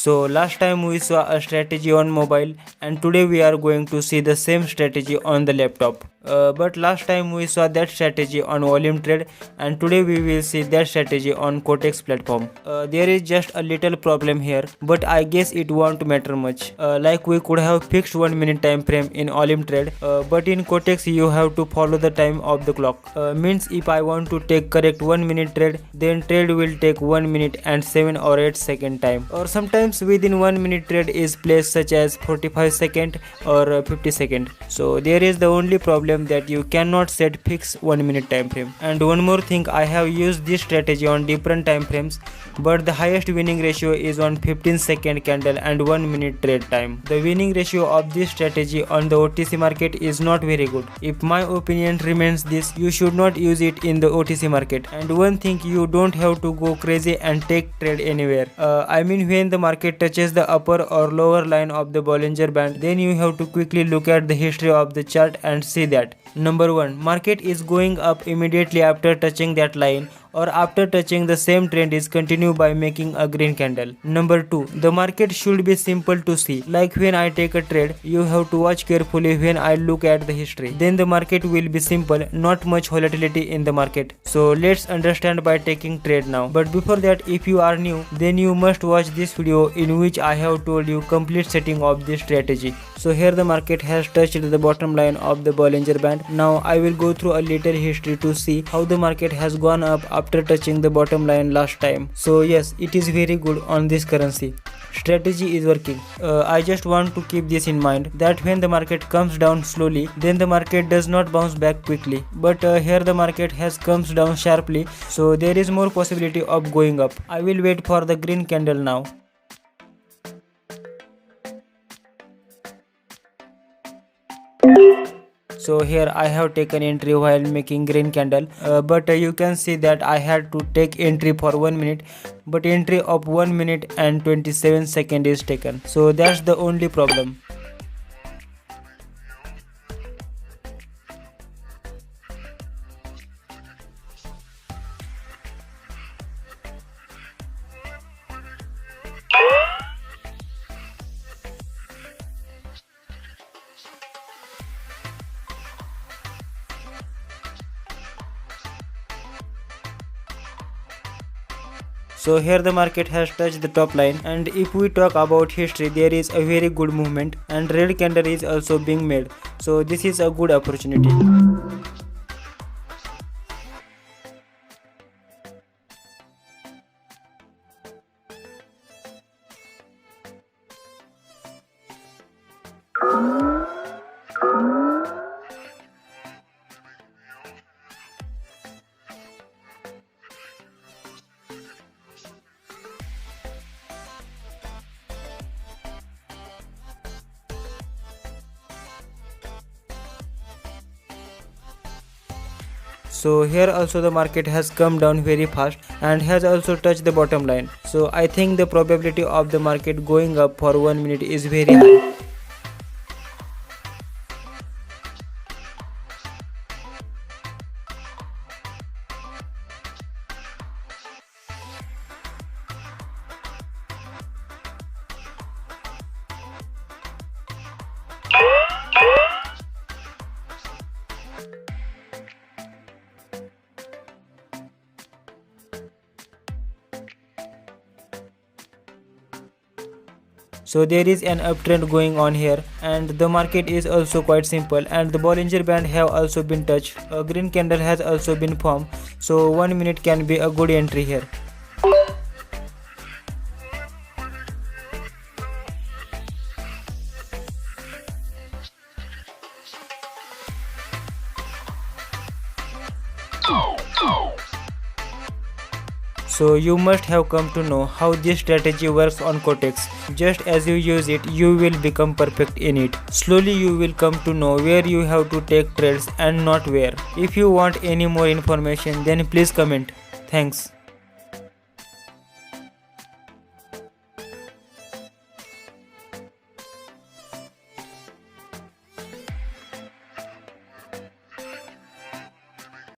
So last time we saw a strategy on mobile, and today we are going to see the same strategy on the laptop. But last time we saw that strategy on volume trade, and today we will see that strategy on quotex platform. There is just a little problem here, but I guess it won't matter much. Like we could have fixed 1 minute time frame in volume trade, but in quotex you have to follow the time of the clock. Means if I want to take correct 1 minute trade, then trade will take 1 minute and 7 or 8 second time, or sometimes within 1 minute trade is placed such as 45 second or 50 second. So there is the only problem that you cannot set fixed 1 minute time frame. And one more thing, I have used this strategy on different time frames, but the highest winning ratio is on 15 second candle and 1 minute trade time. The winning ratio of this strategy on the OTC market is not very good. If my opinion remains this, you should not use it in the OTC market. And one thing, you don't have to go crazy and take trade anywhere. I mean, when the market touches the upper or lower line of the Bollinger Band, then you have to quickly look at the history of the chart and see that number 1, market is going up immediately after touching that line, or after touching the same trend is continue by making a green candle. Number 2, the market should be simple to see. Like when I take a trade, you have to watch carefully when I look at the history. Then the market will be simple, not much volatility in the market. So let's understand by taking trade now. But before that, if you are new, then you must watch this video in which I have told you complete setting of this strategy. So here the market has touched the bottom line of the Bollinger Band. Now I will go through a little history to see how the market has gone up after touching the bottom line last time. So yes, it is very good on this currency. Strategy is working. I just want to keep this in mind, that when the market comes down slowly, then the market does not bounce back quickly. But here the market has comes down sharply, so there is more possibility of going up. I will wait for the green candle now. So here I have taken entry while making green candle, but you can see that I had to take entry for 1 minute, but entry of 1 minute and 27 second is taken. So that's the only problem. So here the market has touched the top line, and if we talk about history, there is a very good movement and red candle is also being made. So this is a good opportunity. So here also the market has come down very fast and has also touched the bottom line. So I think the probability of the market going up for 1 minute is very high. So there is an uptrend going on here, and the market is also quite simple, and the Bollinger Band have also been touched. A green candle has also been formed, so 1 minute can be a good entry here. So you must have come to know how this strategy works on quotex. Just as you use it, you will become perfect in it. Slowly you will come to know where you have to take trades and not where. If you want any more information, then please comment. Thanks.